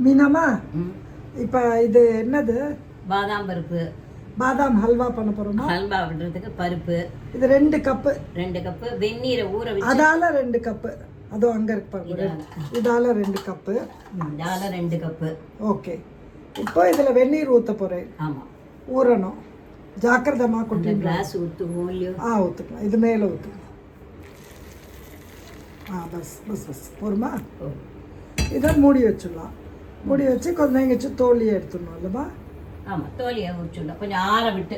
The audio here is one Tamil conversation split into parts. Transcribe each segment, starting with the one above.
மீனாமா இப்போ இது என்னது? பாதாம் பருப்பு. பாதாம் ஹல்வா பண்ண போறோமா? ஹல்வா பண்ணுறதுக்கு பருப்பு இது 2 கப்பு. 2 கப்பு வெந்நீரை ஊற வச்சு. அதால 2 கப்பு. அதுவும் அங்கே இருக்கு பாருங்க. இதால 2 கப்பு. இதால 2 கப்பு. ஓகே. இப்போ இதில் வெந்நீர் ஊற்ற போகிறேன். ஆமாம், ஊறணும். ஜாக்கிரதமாக கொண்டு கிளாஸ் ஊற்றுவோம் இல்லையோ? ஊற்றுக்கலாம். இது மேலே ஊற்றுக்கலாம். பஸ் பஸ் பஸ் போருமா? இதை மூடி வச்சிடலாம். மூடி வச்சு கொஞ்சம் எங்கேச்சு தோலியை எடுத்துடணும் இல்லைம்மா? ஆமாம், தோலியை உரிச்சுடலாம். கொஞ்சம் ஆற விட்டு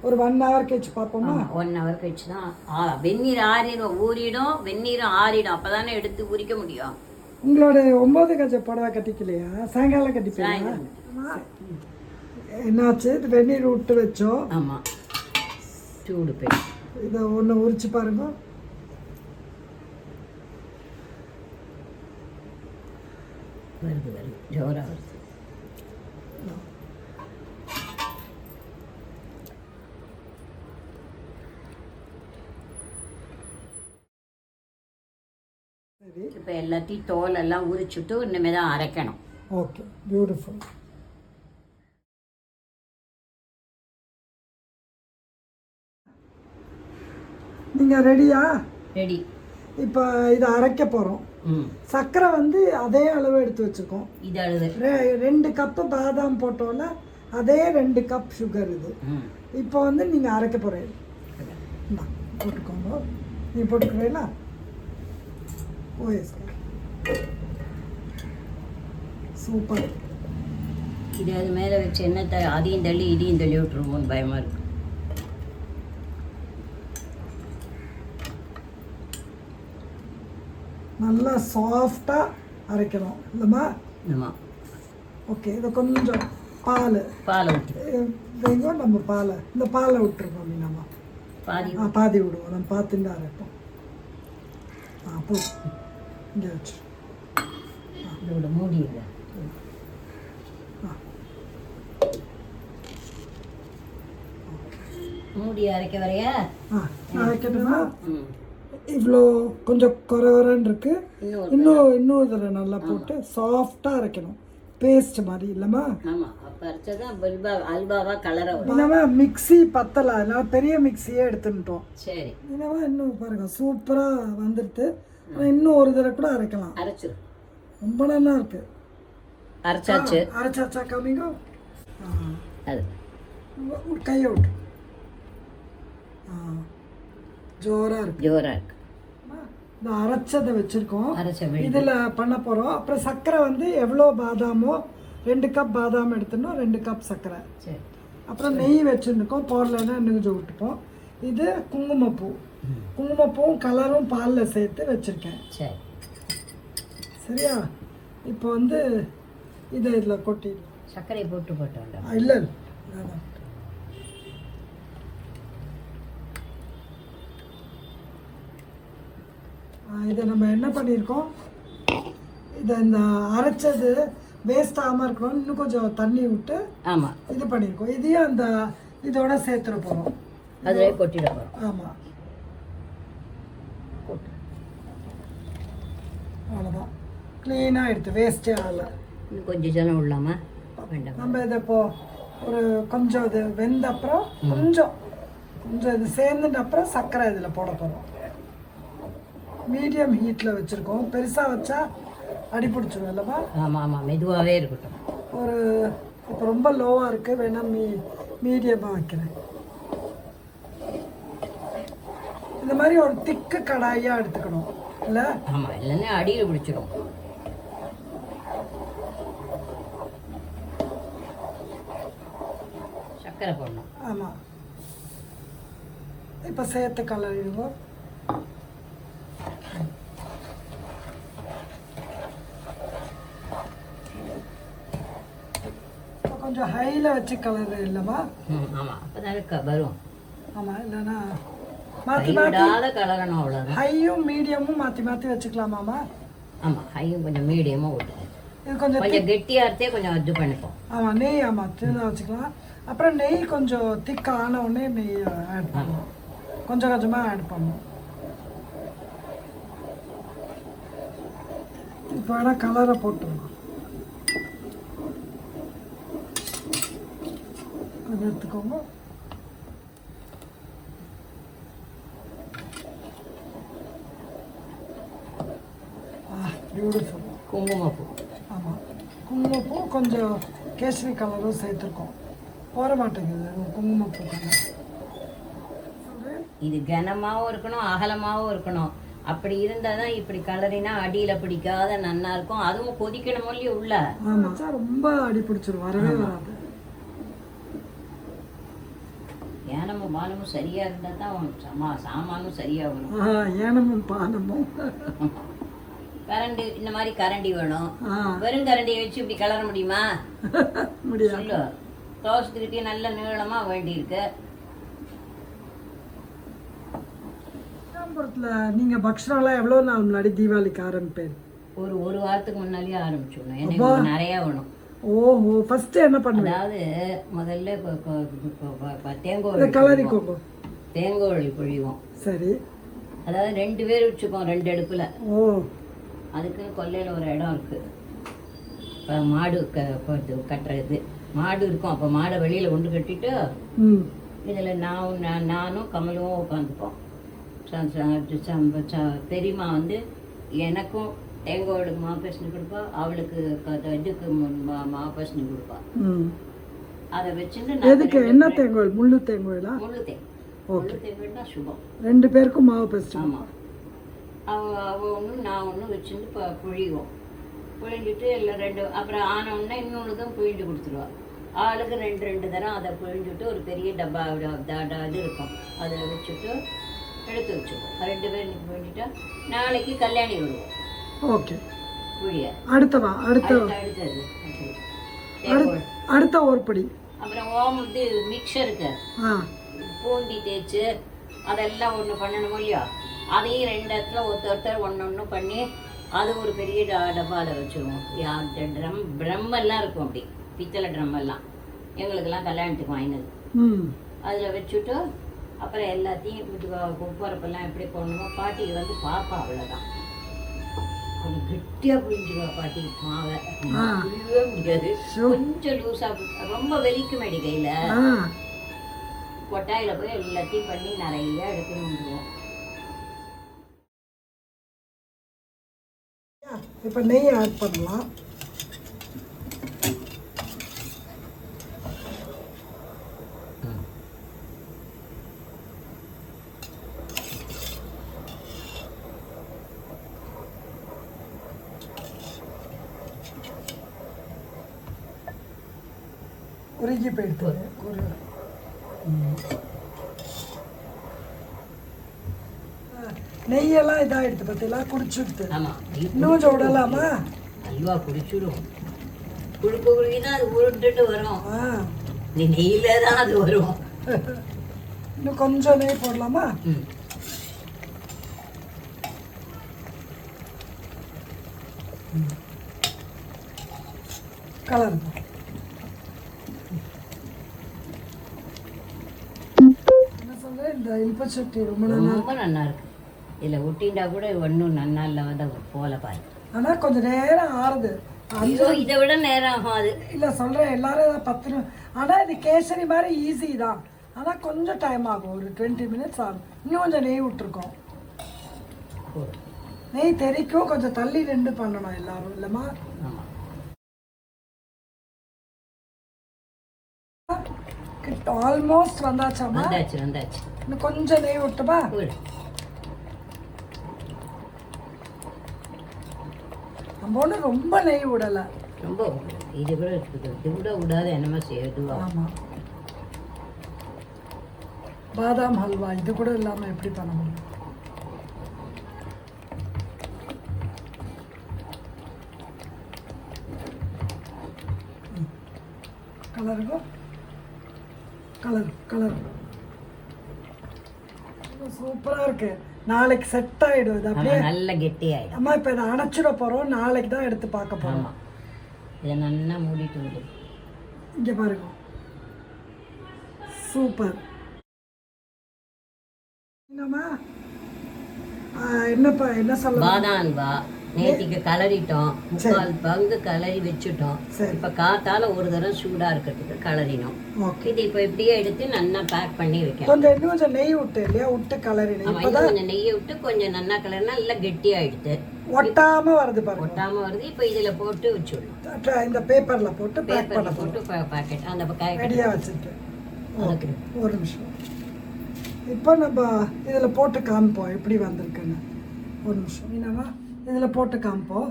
ஒரு 1 ஹவர் கழிச்சு பார்ப்போமா? 1 ஹவர் கழிச்சு தான் வெந்நீர் ஆறிடும். ஊறிடும், வெந்நீரும் ஆறிடும். அப்போ தானே எடுத்து உரிக்க முடியும். உங்களோட 9 கஜ புடவை கட்டிக்கலையா? சாயங்காலம் கட்டிப்பீங்களா? என்னாச்சு? இது வெந்நீர் விட்டு வச்சோம். ஆமாம், சூடு போய் இதை ஒன்று உரிச்சு பாருங்க. வருது வருது, ஜோராக வருது. சரி, இப்போ எல்லாத்தையும் தோலெல்லாம் உரிச்சுட்டு இனிமேல் தான் அரைக்கணும். Okay, beautiful. நீங்கள் ரெடியா? ரெடி. இப்போ இதை அரைக்க போகிறோம். சர்க்கரை வந்து அதே அளவு எடுத்து வச்சுருக்கோம். இது அளவு 2 கப்பு பாதாம் போட்டோம்ல, அதே 2 கப் சுகர் இது. இப்போ வந்து நீங்கள் அரைக்க போகிறீங்க. போட்டுக்கோங்க. நீ போட்டுக்கிறீங்களா? OS, super. இது அது மேலே வச்சு என்ன அதையும் தள்ளி இதையும் தள்ளி விட்டுருவோம்னு பயமாக இருக்கு. நல்லா சாஃப்டாக அரைக்கணும் இல்லைம்மா? ஆமாம். ஓகே, இதை கொஞ்சம் பாலை விட்டு வைங்க. நம்ம இந்த பாலை விட்டுருக்கோம். நம்ம பாதி விடுவோம். நம்ம பார்த்துட்டு அரைப்போம். போ, இங்கே வச்சு இதோட மூடிடுங்க. மூடி அரைக்க வரையா? அரைக்கணுமா? இவ்வளோ கொஞ்சம் குறன்னு இருக்கு. இன்னும் இதில் நல்லா போட்டு சாஃப்டாக அரைக்கணும். பேஸ்ட் மாதிரி இல்லைம்மா? ஆமாம், அப்போ அரைச்சதான் அல்வாவா கலரை. என்னவா மிக்ஸி பத்தலை, அதனால பெரிய மிக்ஸியே எடுத்துட்டோம். சரி, என்னவா இன்னும் பாருங்க சூப்பராக வந்துடுது. ஆனால் இன்னும் ஒரு தடவை கூட அரைக்கலாம். அரைச்சிடும். ரொம்ப நல்லா இருக்கு. அரைச்சாச்சா காமிங்க. அது கையை விட்டு. ஜோராக இருக்கு. இந்த அரைச்சதை வச்சுருக்கோம். இதில் பண்ண போகிறோம். அப்புறம் சர்க்கரை வந்து எவ்வளோ பாதாமோ 2 கப் பாதாம் எடுத்துனோம், 2 கப் சர்க்கரை. சரி. அப்புறம் நெய் வச்சுருக்கோம். போடலைன்னா நெஞ்சு விட்டுப்போம். இது குங்குமப்பூ. குங்குமப்பூவும் கலரும் பாலில் சேர்த்து வச்சுருக்கேன். சரி, சரியா? இப்போ வந்து இதை இதில் கொட்டி சர்க்கரை போட்டோம். இல்லை, இதை நம்ம என்ன பண்ணியிருக்கோம், இதை இந்த அரைச்சது வேஸ்ட் ஆகாமல் இருக்கணும். இன்னும் கொஞ்சம் தண்ணி விட்டு இது பண்ணியிருக்கோம். இதையும் அந்த இதோட சேர்த்துட போகிறோம். அதிலே கொட்டிட போகிறோம். ஆமாம், அவ்வளோதான். க்ளீனாக எடுத்து வேஸ்ட்டே ஆகலை. இன்னும் கொஞ்சம் ஜலம் விடலாமா? வேண்டாம். நம்ம இதை இப்போது ஒரு கொஞ்சம் இது வெந்த அப்புறம் கொஞ்சம் இது சேர்ந்துட்ட அப்புறம் சர்க்கரை இதில் போட போகிறோம். மீடியம் ஹீட்டில் வச்சுருக்கோம். பெருசாக வச்சா அடி பிடிச்சிடும் இல்லைப்பா? ஆமாம், மெதுவாகவே இருக்கட்டும். இப்போ ரொம்ப லோவாக இருக்குது, வேணால் மீடியமாக வைக்கிறேன். இந்த மாதிரி ஒரு திக்கு கடாயாக எடுத்துக்கணும் இல்லை? ஆமாம், இல்லைன்னா அடியில் பிடிச்சிடும். சர்க்கரை போடணும். ஆமாம், இப்போ சேர்த்து கலரிடுவோம். கொஞ்சம் ஹையில் வச்சு கலர் இல்லைம்மா? ஆமாம், அப்போ தான் வரும். ஆமாம், இல்லைன்னா மாற்றி கலரணும். அவ்வளோதான். ஹையும் மீடியமும் மாற்றி வச்சுக்கலாமாம்மா? ஆமாம், ஹையும் கொஞ்சம் மீடியமாக விட்டுருவோம். இது கொஞ்சம் கெட்டியாக இருந்தே கொஞ்சம் இது பண்ணிப்போம். ஆமாம், நெய் சின்னதாக வச்சுக்கலாம். அப்புறம் நெய் கொஞ்சம் திக் ஆன உடனே நெய் ஆட் பண்ணுவோம். கொஞ்சமாக ஆட் பண்ணுவோம். இப்போ வேணால் கலரை போட்டுடலாம். அதை எடுத்துக்கோங்க. பியூட்டிஃபுல். குங்குமப்பூ. ஆமாம், குங்குமப்பூ கொஞ்சம் கேசரி கலரும் சேர்த்துருக்கோம். போட மாட்டேங்குது குங்குமப்பூ கலர். இது கனமாகவும் இருக்கணும், அகலமாகவும் இருக்கணும். அப்படி இருந்தால் தான் இப்படி கலரினா அடியில் பிடிக்காத நன்னா இருக்கும். அதுவும் கொதிக்கணும் இல்லையா உள்ள. ஆமாம், ரொம்ப அடி பிடிச்சிரும், வரவே வராது. ஏனமும் பானமும் சரியா இருந்தா தான் சாமானும் சரியா வரும். ஏனமும் பானமும். கரண்டி இந்த மாதிரி கரண்டி வேணும். வெறும் கரண்டியை வச்சு இப்படி கிளற முடியுமா? முடியாது. தோசத்துக்கிட்டே நல்ல நீளமா வேண்டி இருக்கு. நீங்க பக்ஷனாலாம் எவ்வளவு நாள் முன்னாடி தீபாவளிக்கு ஆரம்பிப்பேன்? ஒரு வாரத்துக்கு முன்னாலேயே ஆரம்பிச்சிடணும். எனக்கு நிறைய வேணும். ஓஹோ, ஃபர்ஸ்ட் என்ன பண்ணுங்க? அதாவது முதல்ல தேங்கோழி பொழிவோம். சரி. அதாவது 2 பேர் வச்சுப்போம் 2 அடுப்புல. ஓ. அதுக்குன்னு கொல்லையில ஒரு இடம் இருக்கு. மாடு கட்டுறது மாடு இருக்கும். அப்ப மாடை வெளியில கொண்டு கட்டிட்டு இதுல நானும் கமலும் உட்காந்துப்போம். பெரியம்மா வந்து எனக்கும் தேங்காய்க்கு மாப்பசனி கொடுப்பா, அவளுக்கு இதுக்கு மாப்பசனி கொடுப்பா. அதை வச்சுட்டு எதுக்கு என்ன தேங்காய்? முள்ளு தேங்காய்ல? முள்ளு தேங்காய்னா சுபம். 2 பேருக்கும் மாவு பசனி. ஆமா, அவ ஒன்று நான் ஒன்று வச்சுட்டு புழிவோம். புழிஞ்சிட்டு எல்லாம் 2 அப்புறம் ஆன உடனே இன்னொன்று தான் புழிஞ்சு கொடுத்துருவா. ஆளுக்கு 2 தரம் அதை புழிஞ்சுட்டு ஒரு பெரிய டப்பா இது இருக்கும், அதை வச்சுட்டு எடுத்து வச்சுப்போம். 2 பேர் இன்னைக்கு புழிஞ்சிட்டா நாளைக்கு கல்யாணி விடுவோம். ஓகே. புழிய அடுத்தது அடுத்த ஒரு படி. அப்புறம் இது மிக்சருக்கு பூந்தி தேய்ச்சி அதெல்லாம் ஒன்று பண்ணணும் இல்லையா? அதையும் 2 இடத்துல ஒருத்தர் ஒன்று பண்ணி அது ஒரு பெரிய டப்பாவில் வச்சுருவோம். ட்ரம் எல்லாம் இருக்கும், அப்படி பித்தளை ட்ரம் எல்லாம் எங்களுக்கெல்லாம் கல்யாணத்துக்கு வாங்கினது. அதில் வச்சுட்டு அப்புறம் எல்லாத்தையும் குப்பரப்பெல்லாம் எப்படி போடணுமோ பாட்டிக்கு வந்து பாப்பா அவ்வளோதான் கொஞ்சம் கெட்டியாக புரிஞ்சுருவா பாட்டி மாவை. புரியவே முடியாது, கொஞ்சம் லூஸாக ரொம்ப வெலிக்கும் அடி கையில். கொட்டாயில் போய் எல்லாத்தையும் பண்ணி நிறைய எடுக்கணும். இப்போ நெய் ஆட் பண்ணலாம். உருகி போயிட்டு ஒரு நெய்யெல்லாம் இதாகிடுது பார்த்தீங்களா, குடிச்சுடுது. இன்னும் கொஞ்சம் விடலாமா? அல்வா குடிச்சுடும். குழுக்க குழுக்கிதான் அது உருட்டுட்டு வரும். நெய்யில தான் அது வரும். இன்னும் கொஞ்சம் நெய் போடலாமா? கலர் இந்த இல்பச்சட்டி ரொம்ப நல்லா இருக்கு. இதில் ஒட்டிண்டா கூட ஒன்றும் நல்லா இல்லாத போல பாரு. ஆனால் கொஞ்சம் நேரம் ஆறுது. இதை விட நேரம் ஆகும் அது. இல்லை சொல்கிறேன், எல்லாரும் 10. ஆனால் இது கேசரி மாதிரி ஈஸி தான். ஆனால் கொஞ்சம் டைம் ஆகும், ஒரு 20 மினிட்ஸ் ஆகும். இன்னும் கொஞ்சம் நெய் விட்டுருக்கோம். நெய் தெரிக்கும், கொஞ்சம் தள்ளி நின்று பண்ணணும் எல்லாரும், இல்லைம்மா? ஆல்மோஸ்ட் வந்தாச்சாமா? வந்தாச்சு. இன்னும் கொஞ்சம் நெய் விட்டுமா? நம்ம ஒன்றும் ரொம்ப நெய் விடலை. ரொம்ப இது கூட விடாத என்னமா செய்யுது. ஆமாம், பாதாம் ஹல்வா இது கூட இல்லாமல் எப்படி பண்ண முடியும்? கலருக்கும் கலர் சூப்பராக இருக்கு. நாளைக்கு செட் ஆகிடும். இது அப்படியே நல்ல கெட்டியாயிடும். அம்மா இப்போ இதை அணைச்சிட போகிறோம், நாளைக்கு தான் எடுத்து பார்க்க போகிறோம். இதை நல்லா மூடிட்டு விடு. இங்கே பாருங்க, சூப்பர். என்னம்மா என்னப்பா என்ன சொல்ல? பாதாம் அல்வா நேத்திக்கு கலரிட்டோம், 3/4 பங்கு கலரி வச்சுட்டோம். இப்ப காத்தால ஒரு தடவை சூடா இருக்கிறதுக்கு கலரினோம். இது இப்ப இப்படியே எடுத்து நல்லா பேக் பண்ணி வைக்கலாம். கொஞ்சம் நெய் விட்டு இல்லையா, விட்டு கலரினோம். கொஞ்சம் நெய்யை விட்டு கொஞ்சம் நல்லா கலர்னா நல்லா கெட்டியாயிடுது, ஒட்டாம வருது பாருங்க. ஒட்டாம வருது. இப்ப இதுல போட்டு வச்சுடணும். இந்த பேப்பர்ல போட்டு பேப்பர்ல போட்டு பாக்கெட் அந்த ரெடியா வச்சுட்டு ஒரு நிமிஷம். இப்போ நம்ம இதில் போட்டு காமிப்போம் எப்படி வந்திருக்குன்னு. ஒரு நிமிஷம் என்னவா, இதில் போட்டு காமிப்போம்.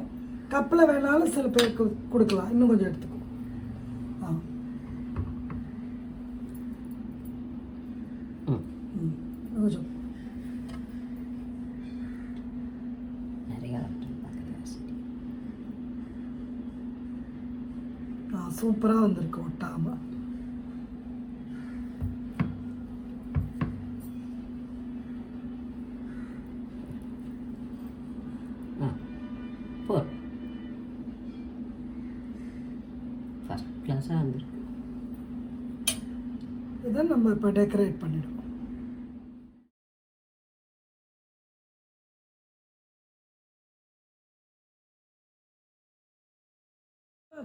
கப்பில் வேணாலும் சில பேருக்கு கொடுக்கலாம், இன்னும் கொஞ்சம் எடுத்துக்கோ. கொஞ்சம் சூப்பராக வந்திருக்கு ஒட்டாம. ஃபர்ஸ்ட் கிளாஸாக வந்திருக்கு. இதை நம்ம இப்போ டெக்கரேட் பண்ணிடுவோம்.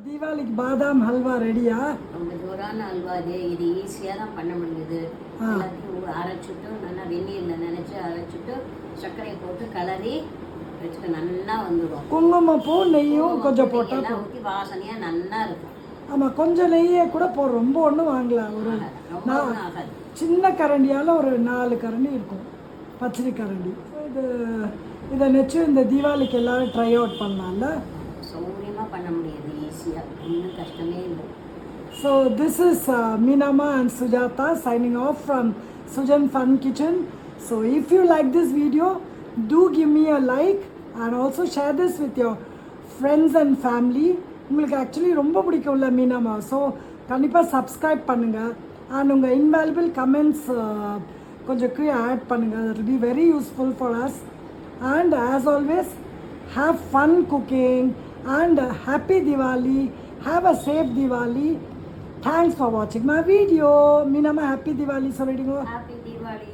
தீபாவளிக்கு பாதாம் ஹல்வா ரெடியா? ரொம்ப ஜோரான ஹல்வா இது. இது ஈஸியாக தான் பண்ண முடியுது. எல்லாத்தையும் அரைச்சிட்டு நல்லா வெந்நீரில் நினைச்சு அரைச்சிட்டு சர்க்கரையை போட்டு கலரி வச்சுட்டு நல்லா வந்துடும். குங்குமப்பூ நெய்யும் கொஞ்சம் போட்டால் ஊற்றி வாசனையாக நல்லா இருக்கும். ஆமாம், கொஞ்சம் நெய்யே கூட போடுறோம், ரொம்ப ஒன்றும் வாங்கலாம். ஒரு சின்ன கரண்டியால் ஒரு 4 கரண்டி இருக்கும், பச்சரி கரண்டி. இதை நெச்சு இந்த தீபாவளிக்கு எல்லாரும் ட்ரை அவுட் பண்ணலாம்ல. சௌரியமாக பண்ண முடியாது, ஈஸியாக, ஒன்றும் கஷ்டமே இல்லை. So this is Meenamma and Sujata signing off from Sujan Fun Kitchen. So if you like this video, do give me a like and also share this with your friends and family. உங்களுக்கு ஆக்சுவலி ரொம்ப பிடிக்கும்ல மீனாமா, ஸோ கண்டிப்பாக சப்ஸ்கிரைப் பண்ணுங்கள் அண்ட் உங்கள் இன்வேல்யூபிள் கமெண்ட்ஸ் கொஞ்சம் கீழே ஆட் பண்ணுங்கள். That will be very useful for us. And as always have fun cooking and happy Diwali. Have a safe Diwali. Thanks for watching my video. Meenamma, happy Diwali. So, happy Diwali.